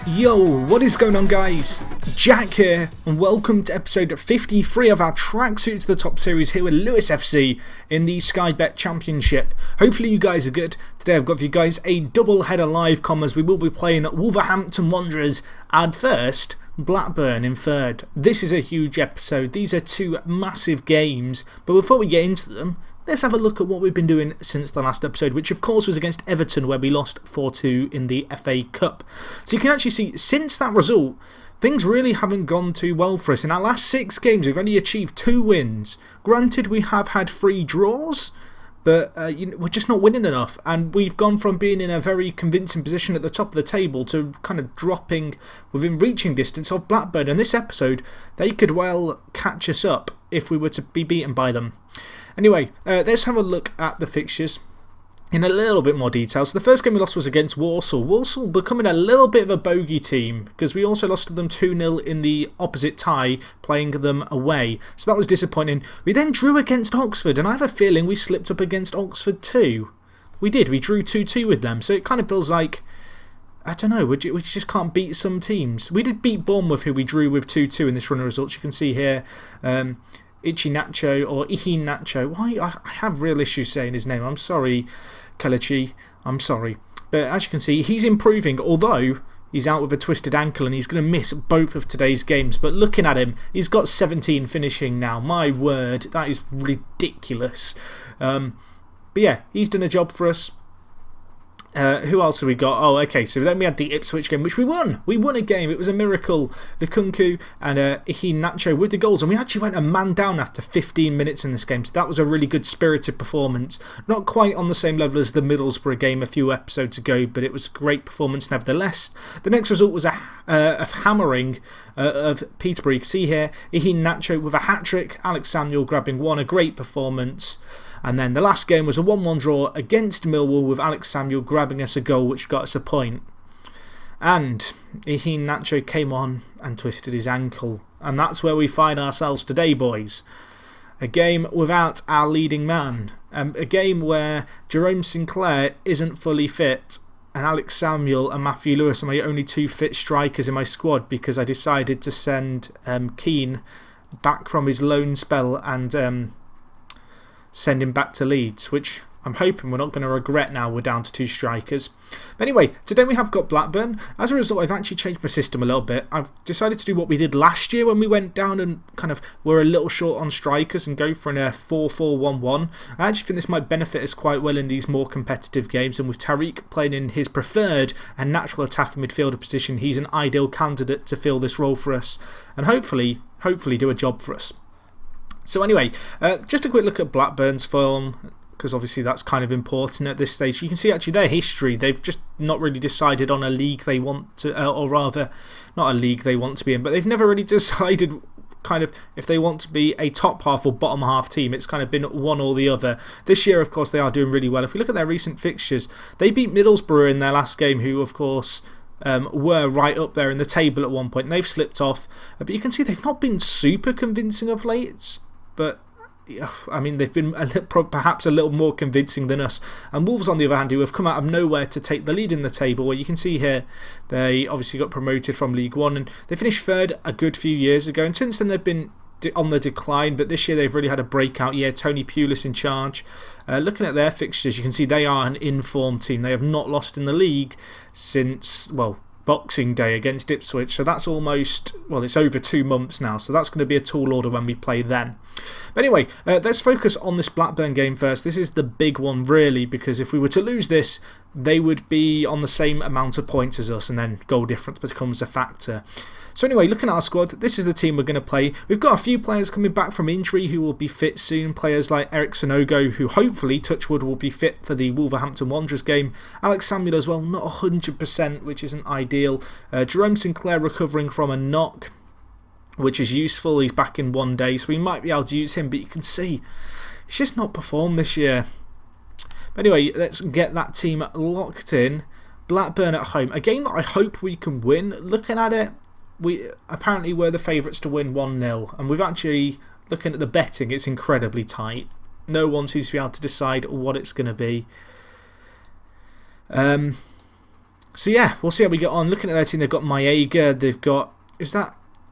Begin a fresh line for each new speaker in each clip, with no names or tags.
Yo, what is going on, guys? Jack here, and welcome to episode 53 of our Tracksuit to the Top series here with Lewis FC in the Sky Bet Championship. Hopefully you guys are good. Today I've got for you guys a double header live commas. We will be playing Wolverhampton Wanderers and first Blackburn in third. This is a huge episode. These are two massive games, but before we get into them, let's have a look at what we've been doing since the last episode, which of course was against Everton, where we lost 4-2 in the FA Cup. So you can actually see, since that result, things really haven't gone too well for us. In our last 6 games, we've only achieved 2 wins. Granted, we have had 3 draws, but we're just not winning enough. And we've gone from being in a very convincing position at the top of the table to kind of dropping within reaching distance of Blackburn. And this episode, they could well catch us up if we were to be beaten by them. Anyway, let's have a look at the fixtures in a little bit more detail. So the first game we lost was against Walsall. Walsall becoming a little bit of a bogey team because we also lost to them 2-0 in the opposite tie, playing them away. So that was disappointing. We then drew against Oxford, and I have a feeling we slipped up against Oxford too. We did. We drew 2-2 with them. So it kind of feels like, I don't know, we just can't beat some teams. We did beat Bournemouth, who we drew with 2-2 in this run of results. You can see here, Ichi or Nacho. Why? I have real issues saying his name. I'm sorry, Kelechi. I'm sorry. But as you can see, he's improving, although he's out with a twisted ankle and he's going to miss both of today's games. But looking at him, he's got 17 finishing now. My word, that is ridiculous. But yeah, he's done a job for us. Who else have we got? Oh, okay, so then we had the Ipswich game, which we won. We won a game. It was a miracle. Lukunku and Nacho with the goals. And we actually went a man down after 15 minutes in this game. So that was a really good spirited performance. Not quite on the same level as the Middlesbrough game a few episodes ago, but it was a great performance nevertheless. The next result was a hammering of Peterborough. You can see here, Nacho with a hat-trick. Alex Samuel grabbing one. A great performance. And then the last game was a 1-1 draw against Millwall with Alex Samuel grabbing us a goal which got us a point. And Nacho came on and twisted his ankle. And that's where we find ourselves today, boys. A game without our leading man. A game where Jerome Sinclair isn't fully fit. And Alex Samuel and Matthew Lewis are my only 2 fit strikers in my squad because I decided to send Keane back from his loan spell and send him back to Leeds, which I'm hoping we're not going to regret now we're down to 2 strikers. But anyway, today we have got Blackburn. As a result, I've actually changed my system a little bit. I've decided to do what we did last year when we went down and kind of were a little short on strikers and go for a 4-4-1-1. I actually think this might benefit us quite well in these more competitive games, and with Tariq playing in his preferred and natural attacking midfielder position, he's an ideal candidate to fill this role for us and hopefully do a job for us. So anyway, just a quick look at Blackburn's form, because obviously that's kind of important at this stage. You can see actually their history. They've just not really decided on a league they want to, or rather, not a league they want to be in, but they've never really decided kind of if they want to be a top half or bottom half team. It's kind of been one or the other. This year, of course, they are doing really well. If we look at their recent fixtures, they beat Middlesbrough in their last game, who, of course, were right up there in the table at one point, and they've slipped off. But you can see they've not been super convincing of late. But, I mean, they've been perhaps a little more convincing than us. And Wolves, on the other hand, who have come out of nowhere to take the lead in the table, where you can see here they obviously got promoted from League One and they finished third a good few years ago. And since then they've been on the decline, but this year they've really had a breakout year. Tony Pulis in charge. Looking at their fixtures, you can see they are an in-form team. They have not lost in the league since, well, Boxing Day against Ipswich, so that's almost, well, it's over 2 months now, so that's going to be a tall order when we play them. But anyway, let's focus on this Blackburn game first. This is the big one, really, because if we were to lose this, they would be on the same amount of points as us, and then goal difference becomes a factor. So anyway, looking at our squad, this is the team we're going to play. We've got a few players coming back from injury who will be fit soon. Players like Eric Sonogo, who hopefully, touchwood, will be fit for the Wolverhampton Wanderers game. Alex Samuel as well, not 100%, which isn't ideal. Jerome Sinclair recovering from a knock, which is useful. He's back in 1 day, so we might be able to use him. But you can see, he's just not performed this year. But anyway, let's get that team locked in. Blackburn at home. A game that I hope we can win. Looking at it, we apparently were the favourites to win 1-0. And we've actually, looking at the betting, it's incredibly tight. No one seems to be able to decide what it's going to be. So yeah, we'll see how we get on. Looking at their team, they've got Maega, they've got...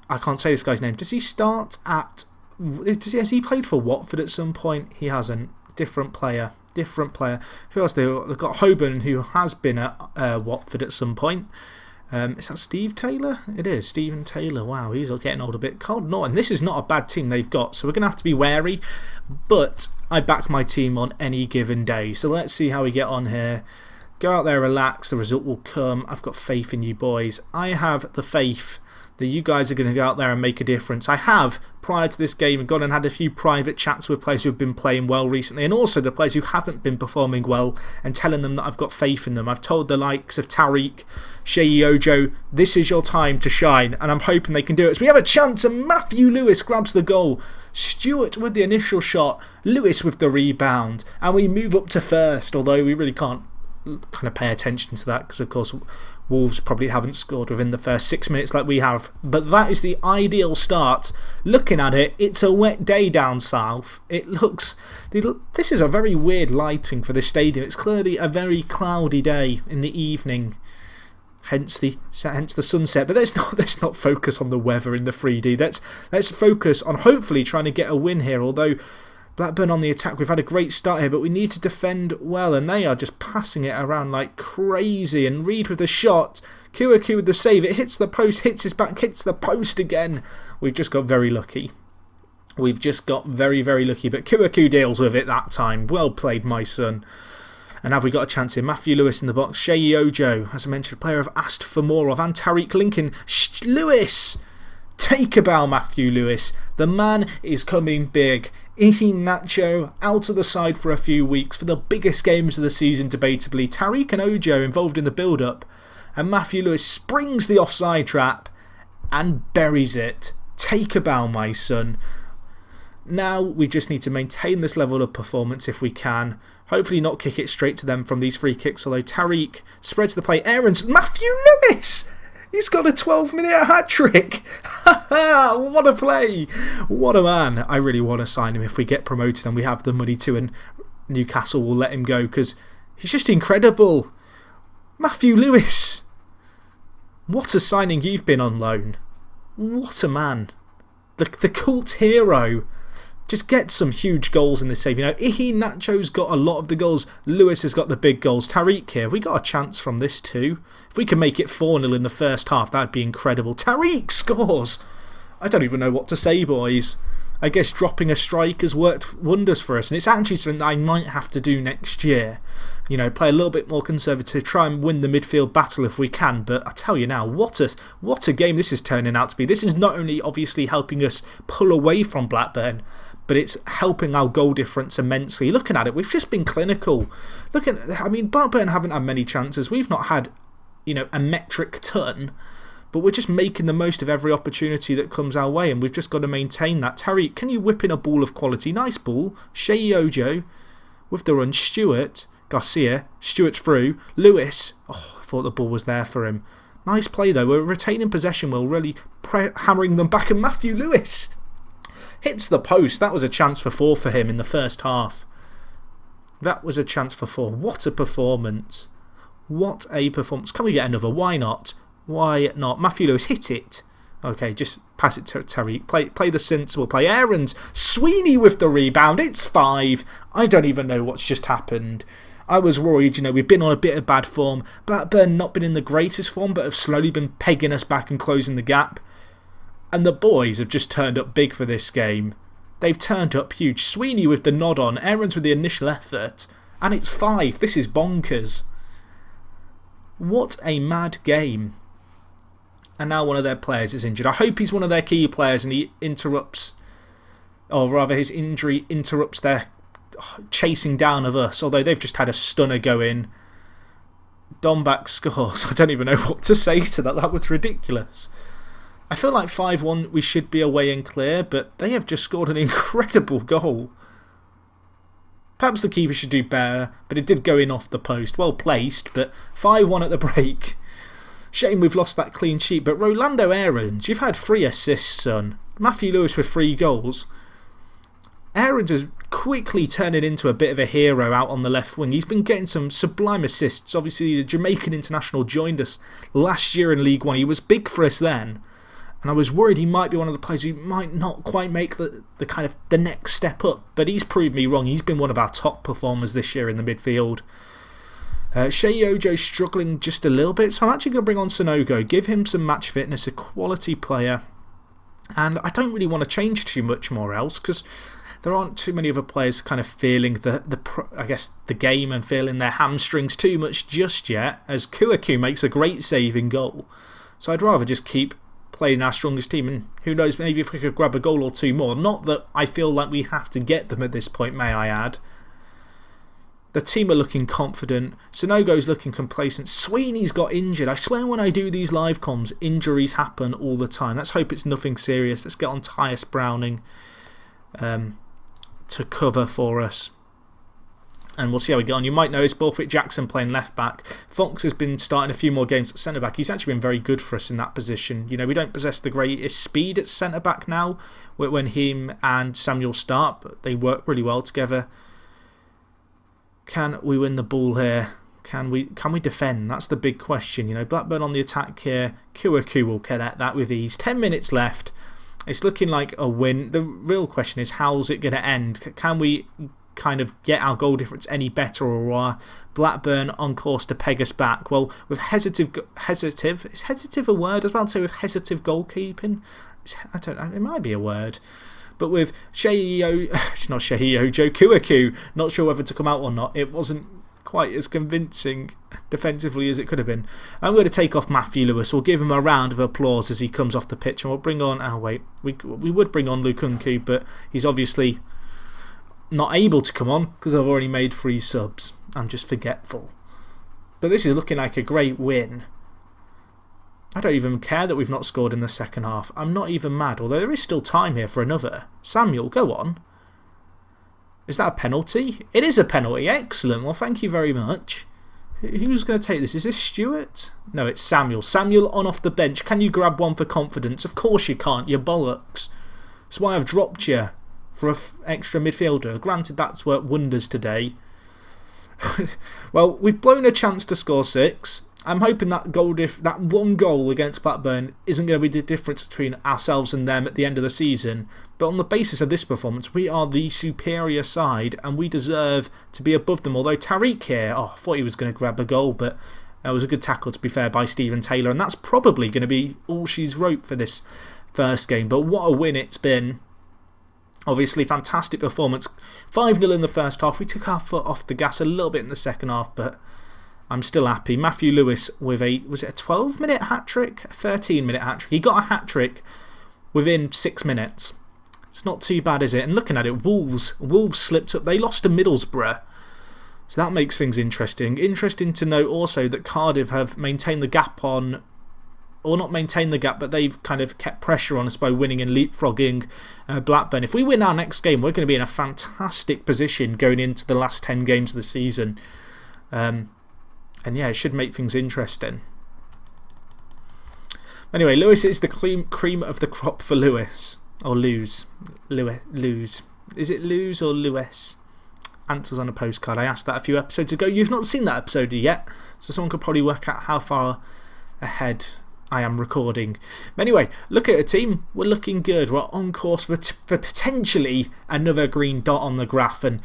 I can't say this guy's name. Does he start at... Has he played for Watford at some point? He hasn't. Different player. Who else? They've got Hoban, who has been at Watford at some point. Is that Steve Taylor? It is. Stephen Taylor. Wow, he's getting old a bit. Cold Norton. This is not a bad team they've got, so we're going to have to be wary. But I back my team on any given day. So let's see how we get on here. Go out there, relax. The result will come. I've got faith in you boys. I have the faith that you guys are going to go out there and make a difference. I have, prior to this game, gone and had a few private chats with players who have been playing well recently, and also the players who haven't been performing well, and telling them that I've got faith in them. I've told the likes of Tariq, Sheyi Ojo, this is your time to shine, and I'm hoping they can do it. So we have a chance, and Matthew Lewis grabs the goal. Stewart with the initial shot, Lewis with the rebound, and we move up to first, although we really can't kind of pay attention to that because, of course, Wolves probably haven't scored within the first 6 minutes like we have. But that is the ideal start. Looking at it, it's a wet day down south. This is a very weird lighting for this stadium. It's clearly a very cloudy day in the evening. Hence the sunset. But let's not focus on the weather in the 3D. Let's focus on hopefully trying to get a win here. Although Blackburn on the attack, we've had a great start here, but we need to defend well, and they are just passing it around like crazy. And Reed with the shot, Kouakou with the save, it hits the post, hits his back, hits the post again. We've just got very lucky. We've just got very, very lucky, but Kouakou deals with it that time. Well played, my son. And have we got a chance here? Matthew Lewis in the box, Sheyi Ojo, as I mentioned, a player I've asked for more of, and Tariq Lincoln. Lewis! Take a bow, Matthew Lewis. The man is coming big. Nacho out of the side for a few weeks for the biggest games of the season, debatably. Tariq and Ojo involved in the build-up. And Matthew Lewis springs the offside trap and buries it. Take a bow, my son. Now we just need to maintain this level of performance if we can. Hopefully not kick it straight to them from these free kicks. Although Tariq spreads the play. Aaron's Matthew Lewis! He's got a 12-minute hat-trick. What a play. What a man. I really want to sign him if we get promoted and we have the money to, and Newcastle will let him go because he's just incredible. Matthew Lewis. What a signing you've been on loan. What a man. The cult hero. Just get some huge goals in this save. You know, Nacho's got a lot of the goals. Lewis has got the big goals. Tariq here, we got a chance from this too. If we can make it 4-0 in the first half, that'd be incredible. Tariq scores! I don't even know what to say, boys. I guess dropping a strike has worked wonders for us, and it's actually something that I might have to do next year. You know, play a little bit more conservative, try and win the midfield battle if we can. But I tell you now, what a game this is turning out to be. This is not only obviously helping us pull away from Blackburn, but it's helping our goal difference immensely. Looking at it, we've just been clinical. I mean, Blackburn haven't had many chances. We've not had, you know, a metric ton, but we're just making the most of every opportunity that comes our way, and we've just got to maintain that. Tariq, can you whip in a ball of quality? Nice ball. Sheyi Ojo with the run. Stewart, Garcia, Stewart's through. Lewis, oh, I thought the ball was there for him. Nice play though. We're retaining possession. We're really hammering them back, and Matthew Lewis hits the post. That was a chance for 4 for him in the first half. That was a chance for 4. What a performance. What a performance. Can we get another? Why not? Why not? Matthew Lewis, hit it. Okay, just pass it to Tariq. Play the sensible play. Aaron's Sweeney with the rebound. It's 5. I don't even know what's just happened. I was worried, you know, we've been on a bit of bad form. Blackburn not been in the greatest form, but have slowly been pegging us back and closing the gap. And the boys have just turned up big for this game. They've turned up huge. Sweeney with the nod on. Aaron's with the initial effort. And it's 5. This is bonkers. What a mad game. And now one of their players is injured. I hope he's one of their key players and he interrupts, or rather his injury interrupts their chasing down of us. Although they've just had a stunner go in. Dombak scores. I don't even know what to say to that. That was ridiculous. I feel like 5-1 we should be away and clear, but they have just scored an incredible goal. Perhaps the keeper should do better, but it did go in off the post. Well placed, but 5-1 at the break. Shame we've lost that clean sheet, but Rolando Aarons, you've had 3 assists, son. Matthew Lewis with 3 goals. Aarons has quickly turning into a bit of a hero out on the left wing. He's been getting some sublime assists. Obviously, the Jamaican international joined us last year in League One. He was big for us then. And I was worried he might be one of the players who might not quite make the kind of the next step up. But he's proved me wrong. He's been one of our top performers this year in the midfield. Sheyi Ojo's struggling just a little bit. So I'm actually going to bring on Sonogo. Give him some match fitness. A quality player. And I don't really want to change too much more else. Because there aren't too many other players kind of feeling the game and feeling their hamstrings too much just yet. As Kouakou makes a great saving goal. So I'd rather just keep playing our strongest team, and who knows, maybe if we could grab a goal or two more. Not that I feel like we have to get them at this point, may I add. The team are looking confident. Sonogo's looking complacent. Sweeney's got injured. I swear when I do these live comms, injuries happen all the time. Let's hope it's nothing serious. Let's get on Tyus Browning to cover for us. And we'll see how we get on. You might notice Borthwick Jackson playing left back. Fox has been starting a few more games at centre back. He's actually been very good for us in that position. You know, we don't possess the greatest speed at centre back now when him and Samuel start, but they work really well together. Can we win the ball here? Can we defend? That's the big question. You know, Blackburn on the attack here. Kouakou will get at that with ease. 10 minutes left. It's looking like a win. The real question is, how's it going to end? Can we kind of get our goal difference any better, or are Blackburn on course to peg us back? Well, with hesitive is hesitive a word? I was about to say with hesitive goalkeeping. I don't know, it might be a word. But with Kouakou, not sure whether to come out or not. It wasn't quite as convincing defensively as it could have been. I'm going to take off Matthew Lewis. We'll give him a round of applause as he comes off the pitch, and we'll bring on, we would bring on Lukunku, but he's obviously not able to come on because I've already made 3 subs. I'm just forgetful. But this is looking like a great win. I don't even care that we've not scored in the second half. I'm not even mad, although there is still time here for another. Samuel, go on. Is that a penalty? It is a penalty. Excellent. Well, thank you very much. Who's going to take this? Is this Stewart? No, it's Samuel. Samuel on off the bench. Can you grab one for confidence? Of course you can't. You bollocks. That's why I've dropped you for an extra midfielder. Granted, that's worked wonders today. Well, we've blown a chance to score 6. I'm hoping that that one goal against Blackburn isn't going to be the difference between ourselves and them at the end of the season. But on the basis of this performance, we are the superior side and we deserve to be above them. Although Tariq here, I thought he was going to grab a goal, but it was a good tackle, to be fair, by Stephen Taylor. And that's probably going to be all she's wrote for this first game. But what a win it's been. Obviously, fantastic performance. 5-0 in the first half. We took our foot off the gas a little bit in the second half, but I'm still happy. Matthew Lewis with was it a 12-minute hat-trick? A 13-minute hat-trick. He got a hat-trick within 6 minutes. It's not too bad, is it? And looking at it, Wolves slipped up. They lost to Middlesbrough. So that makes things interesting. Interesting to note also that Cardiff have maintained the gap on, or not maintained the gap, but they've kind of kept pressure on us by winning and leapfrogging Blackburn. If we win our next game, we're going to be in a fantastic position going into the last 10 games of the season. And yeah, it should make things interesting. Anyway, Lewis is the cream of the crop for Lewis. Or lose. Lose. Is it lose or Lewis? Answers on a postcard. I asked that a few episodes ago. You've not seen that episode yet, so someone could probably work out how far ahead I am recording. But anyway, look at the team. We're looking good. We're on course for potentially another green dot on the graph. And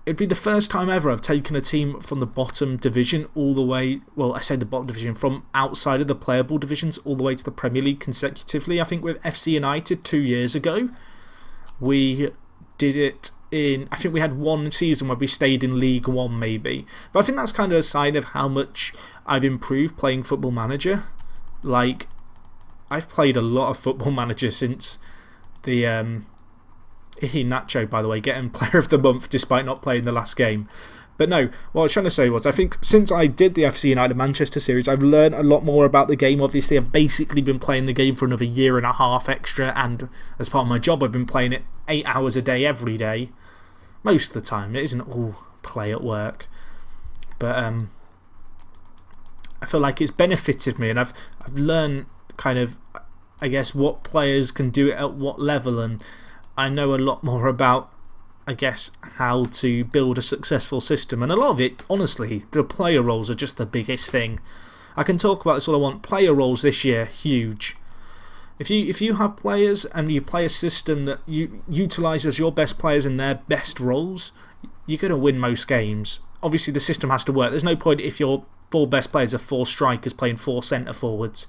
it'd be the first time ever I've taken a team from the bottom division all the way, well, I say the bottom division, from outside of the playable divisions all the way to the Premier League consecutively. I think with FC United 2 years ago, we did it in, I think we had one season where we stayed in League One maybe. But I think that's kind of a sign of how much I've improved playing Football Manager. Like, I've played a lot of Football Manager since the Nacho, by the way, getting Player of the Month despite not playing the last game. But no, what I was trying to say was, I think since I did the FC United Manchester series, I've learned a lot more about the game. Obviously, I've basically been playing the game for another year and a half extra, and as part of my job, I've been playing it 8 hours a day, every day. Most of the time. It isn't all play at work. But I feel like it's benefited me, and I've learned kind of, I guess, what players can do it at what level, and I know a lot more about I guess, how to build a successful system. And a lot of it, honestly, the player roles are just the biggest thing. I can talk about this all I want. Player roles this year, huge. If you have players and you play a system that utilises your best players in their best roles, you're going to win most games. Obviously, the system has to work. There's no point if your 4 best players are 4 strikers playing 4 centre forwards.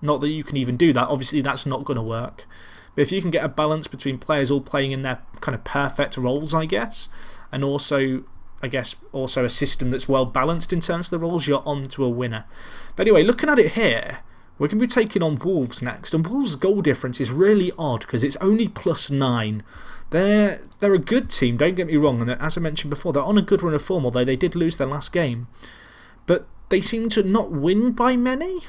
Not that you can even do that. Obviously, that's not going to work. But if you can get a balance between players all playing in their kind of perfect roles, I guess, and also, I guess, also a system that's well balanced in terms of the roles, you're on to a winner. But anyway, looking at it here, we're going to be taking on Wolves next. And Wolves' goal difference is really odd because it's only +9. They're a good team, don't get me wrong. And as I mentioned before, they're on a good run of form, although they did lose their last game. But they seem to not win by many.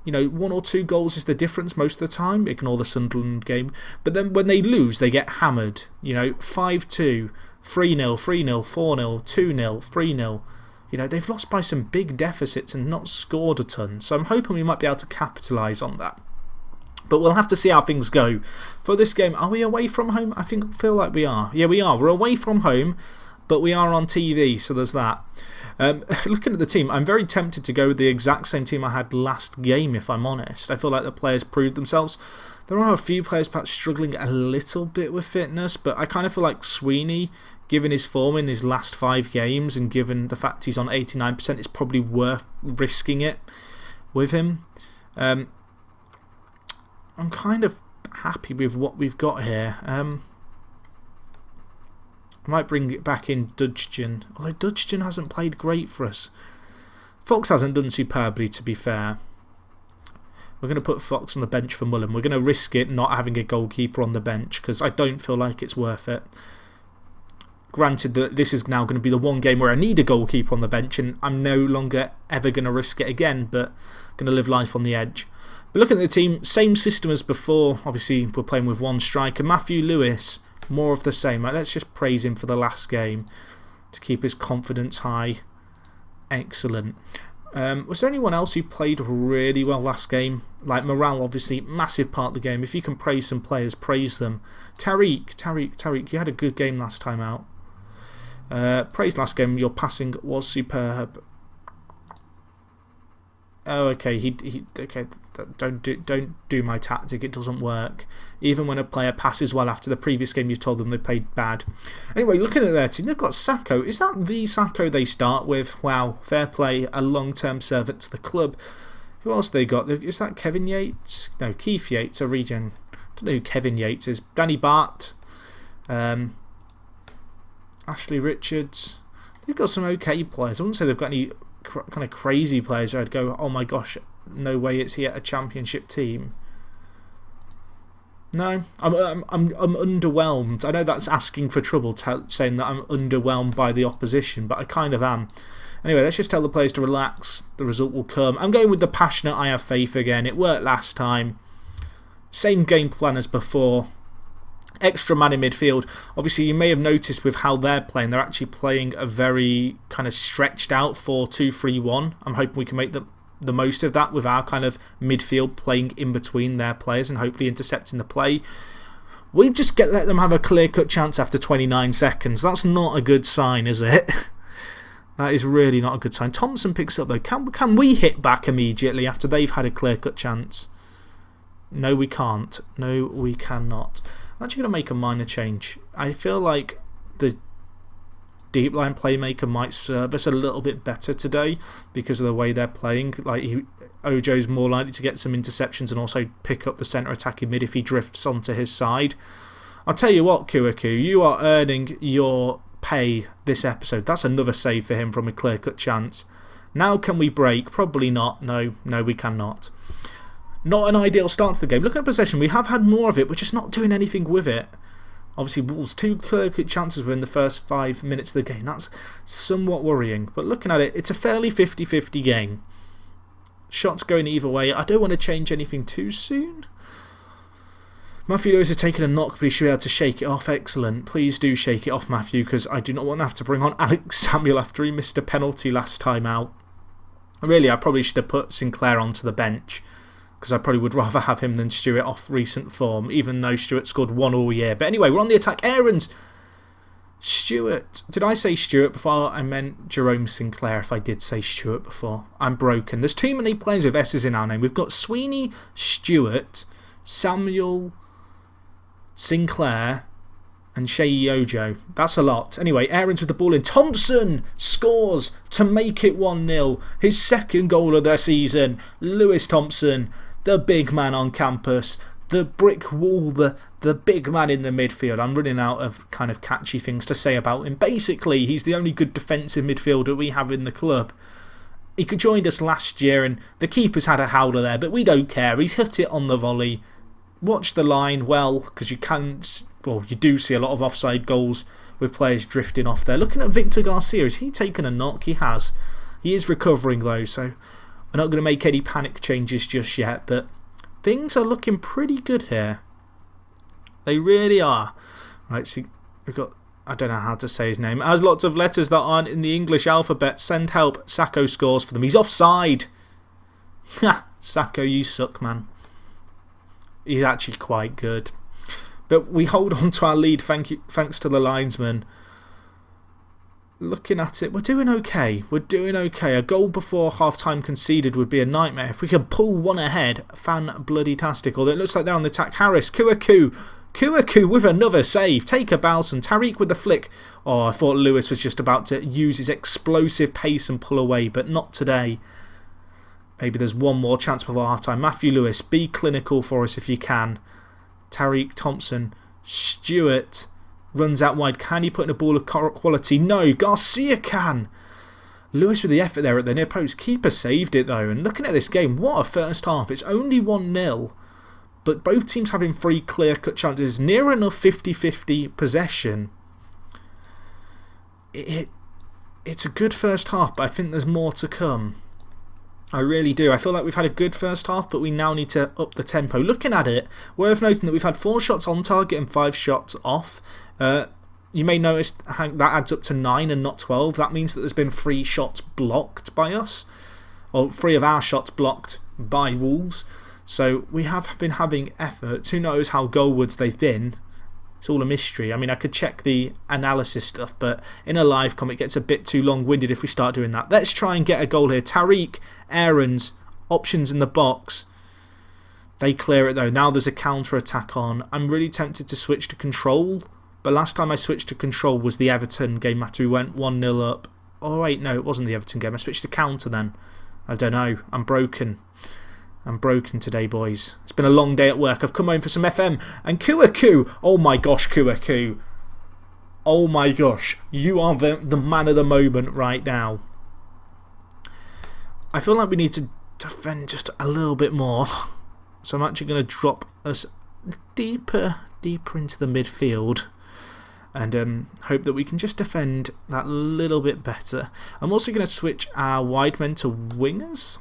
1 or 2 goals is the difference most of the time. Ignore the Sunderland game. But then when they lose, they get hammered. 5-2, 3-0, 3-0, 4-0, 2-0, 3-0. They've lost by some big deficits and not scored a ton. So I'm hoping we might be able to capitalise on that. But we'll have to see how things go. For this game, are we away from home? I feel like we are. Yeah, we are. We're away from home, but we are on TV, so there's that. Looking at the team, I'm very tempted to go with the exact same team I had last game, if I'm honest. I feel like the players proved themselves. There are a few players perhaps struggling a little bit with fitness, but I kind of feel like Sweeney, given his form in his last 5 games and given the fact he's on 89%, it's probably worth risking it with him. I'm kind of happy with what we've got here. I might bring it back in Dudgeon, although Dudgeon hasn't played great for us. Fox hasn't done superbly, to be fair. We're going to put Fox on the bench for Mullen. We're going to risk it not having a goalkeeper on the bench because I don't feel like it's worth it. Granted that this is now going to be the one game where I need a goalkeeper on the bench and I'm no longer ever going to risk it again, but I'm going to live life on the edge. But looking at the team, same system as before. Obviously, we're playing with 1 striker. Matthew Lewis, more of the same. Let's just praise him for the last game to keep his confidence high. Excellent. Was there anyone else who played really well last game? Like morale, obviously, massive part of the game. If you can praise some players, praise them. Tariq, you had a good game last time out. Praise last game, your passing was superb. Oh, okay. Okay. Don't do my tactic. It doesn't work. Even when a player passes well after the previous game, you told them they played bad. Anyway, looking at their team, they've got Sacco. Is that the Sacco they start with? Wow, fair play. A long-term servant to the club. Who else they got? Is that Kevin Yates? No, Keith Yates, a regen. I don't know who Kevin Yates is. Danny Bart. Ashley Richards. They've got some okay players. I wouldn't say they've got any kind of crazy players where I'd go, oh my gosh, no way it's yet a championship team. No, I'm underwhelmed. I know that's asking for trouble, saying that I'm underwhelmed by the opposition, but I kind of am. Anyway, let's just tell the players to relax. The result will come. I'm going with the passionate I have faith again. It worked last time. Same game plan as before. Extra man in midfield. Obviously, you may have noticed with how they're playing, they're actually playing a very kind of stretched out 4-2-3-1. I'm hoping we can make the most of that with our kind of midfield playing in between their players and hopefully intercepting the play. We just let them have a clear-cut chance after 29 seconds. That's not a good sign, is it? That is really not a good sign. Thompson picks up though. Can we hit back immediately after they've had a clear-cut chance? No, we can't. No, we cannot. I'm actually going to make a minor change. I feel like the deep line playmaker might serve us a little bit better today because of the way they're playing. Like Ojo's more likely to get some interceptions and also pick up the centre attacking mid if he drifts onto his side. I'll tell you what, Kuaku, you are earning your pay this episode. That's another save for him from a clear-cut chance. Now can we break? Probably not. No, we cannot. Not an ideal start to the game. Looking at possession, we have had more of it. We're just not doing anything with it. Obviously, Wolves 2 clear-cut chances within the first 5 minutes of the game. That's somewhat worrying. But looking at it, it's a fairly 50-50 game. Shots going either way. I don't want to change anything too soon. Matthew Lewis has taken a knock, but he should be able to shake it off. Excellent. Please do shake it off, Matthew, because I do not want to have to bring on Alex Samuel after he missed a penalty last time out. Really, I probably should have put Sinclair onto the bench, because I probably would rather have him than Stewart off recent form, even though Stewart scored 1 all year. But anyway, we're on the attack. Aarons! Stewart. Did I say Stewart before? I meant Jerome Sinclair if I did say Stewart before. I'm broken. There's too many players with S's in our name. We've got Sweeney, Stewart, Samuel, Sinclair, and Shea Ojo. That's a lot. Anyway, Aarons with the ball in. Thompson scores to make it 1-0. His second goal of the season. Lewis Thompson, the big man on campus. The brick wall, the big man in the midfield. I'm running out of kind of catchy things to say about him. Basically, he's the only good defensive midfielder we have in the club. He joined us last year and the keeper's had a howler there, but we don't care. He's hit it on the volley. Watch the line well, because you do see a lot of offside goals with players drifting off there. Looking at Victor Garcia, has he taken a knock? He has. He is recovering though, so we're not going to make any panic changes just yet, but things are looking pretty good here. They really are. Right, so we've got, I don't know how to say his name. It has lots of letters that aren't in the English alphabet. Send help. Sacco scores for them. He's offside. Ha! Sacco, you suck, man. He's actually quite good. But we hold on to our lead thanks to the linesman. Looking at it, we're doing okay. We're doing okay. A goal before half-time conceded would be a nightmare. If we could pull one ahead, fan-bloody-tastic. Although it looks like they're on the attack. Harris, Kouakou with another save. Take a Balson. Tariq with the flick. Oh, I thought Lewis was just about to use his explosive pace and pull away, but not today. Maybe there's one more chance before half-time. Matthew Lewis, be clinical for us if you can. Tariq Thompson. Stewart runs out wide. Can he put in a ball of quality? No. Garcia can. Lewis with the effort there at the near post. Keeper saved it though. And looking at this game, what a first half. It's only 1-0. But both teams having 3 clear-cut chances. Near enough 50-50 possession. It's a good first half, but I think there's more to come. I really do. I feel like we've had a good first half, but we now need to up the tempo. Looking at it, worth noting that we've had 4 shots on target and 5 shots off. You may notice that adds up to 9 and not 12. That means that there's been 3 shots blocked by us. Or 3 of our shots blocked by Wolves. So we have been having efforts. Who knows how goalwards they've been? It's all a mystery. I mean, I could check the analysis stuff, but in a live comment it gets a bit too long-winded if we start doing that. Let's try and get a goal here. Tariq, Aarons, options in the box. They clear it though. Now there's a counter-attack on. I'm really tempted to switch to control, but last time I switched to control was the Everton game after we went 1-0 up. Oh wait, no, it wasn't the Everton game. I switched to counter then. I don't know. I'm broken. I'm broken today, boys. It's been a long day at work. I've come home for some FM. And Kouakou. Oh my gosh, Kouakou. Oh my gosh. You are the man of the moment right now. I feel like we need to defend just a little bit more. So I'm actually going to drop us deeper into the midfield. And hope that we can just defend that little bit better. I'm also going to switch our wide men to wingers,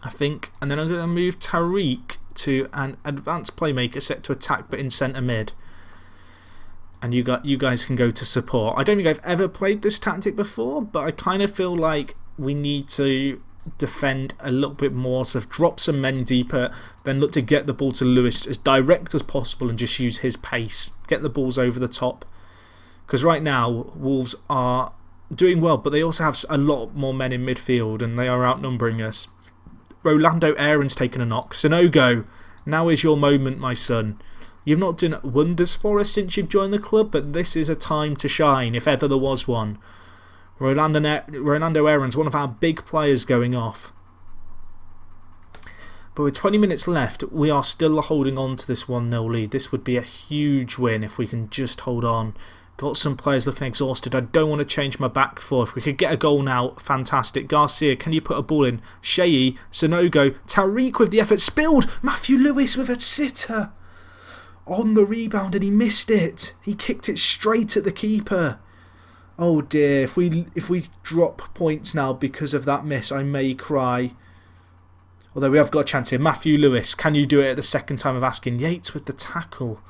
I think, and then I'm going to move Tariq to an advanced playmaker set to attack but in centre mid. And you guys can go to support. I don't think I've ever played this tactic before, but I kind of feel like we need to defend a little bit more. So drop some men deeper, then look to get the ball to Lewis as direct as possible and just use his pace. Get the balls over the top. Because right now, Wolves are doing well, but they also have a lot more men in midfield and they are outnumbering us. Rolando Aarons taking a knock. Sonogo, now is your moment, my son. You've not done wonders for us since you've joined the club, but this is a time to shine, if ever there was one. Rolando Aarons, one of our big players, going off. But with 20 minutes left, we are still holding on to this 1-0 lead. This would be a huge win if we can just hold on. Got some players looking exhausted. I don't want to change my back four. If we could get a goal now, fantastic. Garcia, can you put a ball in? Shea, Sonogo, Tariq with the effort. Spilled! Matthew Lewis with a sitter. On the rebound and he missed it. He kicked it straight at the keeper. Oh dear. If we drop points now because of that miss, I may cry. Although we have got a chance here. Matthew Lewis, can you do it at the second time of asking? Yates with the tackle.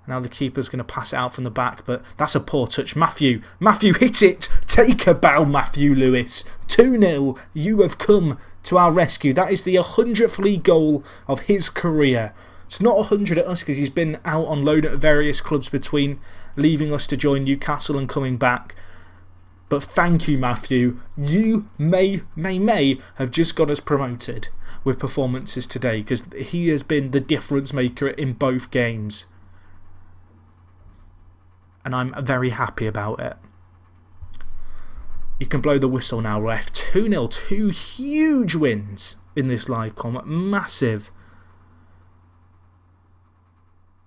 Now the keeper's going to pass it out from the back, but that's a poor touch. Matthew hit it. Take a bow, Matthew Lewis. 2-0. You have come to our rescue. That is the 100th league goal of his career. It's not 100 at us because he's been out on loan at various clubs between leaving us to join Newcastle and coming back. But thank you, Matthew. You may have just got us promoted with performances today, because he has been the difference maker in both games. And I'm very happy about it. You can blow the whistle now, ref. 2-0, 2 huge wins in this live combat. Massive.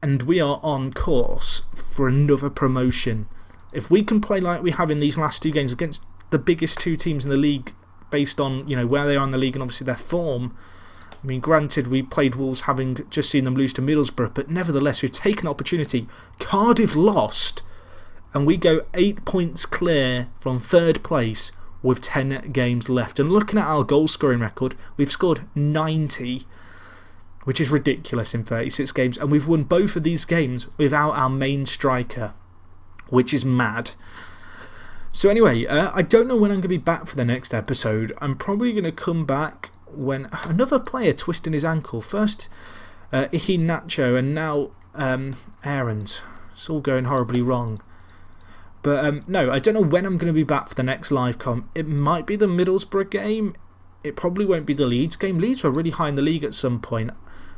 And we are on course for another promotion. If we can play like we have in these last 2 games against the biggest 2 teams in the league, based on where they are in the league and obviously their form. I mean, granted, we played Wolves having just seen them lose to Middlesbrough, but nevertheless, we've taken opportunity. Cardiff lost, and we go 8 points clear from 3rd place with 10 games left. And looking at our goal scoring record, we've scored 90, which is ridiculous in 36 games. And we've won both of these games without our main striker, which is mad. So anyway, I don't know when I'm going to be back for the next episode. I'm probably going to come back when another player twisting his ankle. First Nacho, and now Aarons. It's all going horribly wrong. But no, I don't know when I'm going to be back for the next live com. It might be the Middlesbrough game. It probably won't be the Leeds game. Leeds were really high in the league at some point.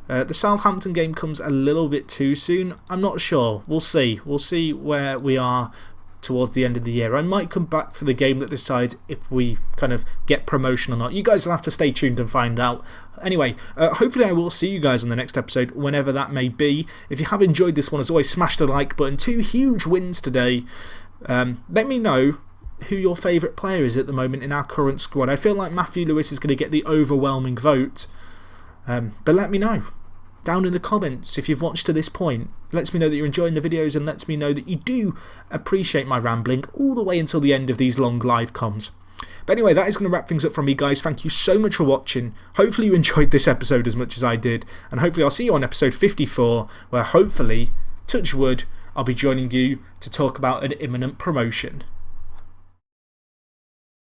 The Southampton game comes a little bit too soon. I'm not sure. We'll see. We'll see where we are towards the end of the year. I might come back for the game that decides if we kind of get promotion or not. You guys will have to stay tuned and find out. Anyway, hopefully I will see you guys on the next episode, whenever that may be. If you have enjoyed this one, as always, smash the like button. 2 huge wins today. Let me know who your favourite player is at the moment in our current squad. I feel like Matthew Lewis is going to get the overwhelming vote. But let me know down in the comments if you've watched to this point. Lets me know that you're enjoying the videos, and lets me know that you do appreciate my rambling all the way until the end of these long live comms. But anyway, that is going to wrap things up from me, guys. Thank you so much for watching. Hopefully you enjoyed this episode as much as I did, and hopefully I'll see you on episode 54, where hopefully, touch wood, I'll be joining you to talk about an imminent promotion.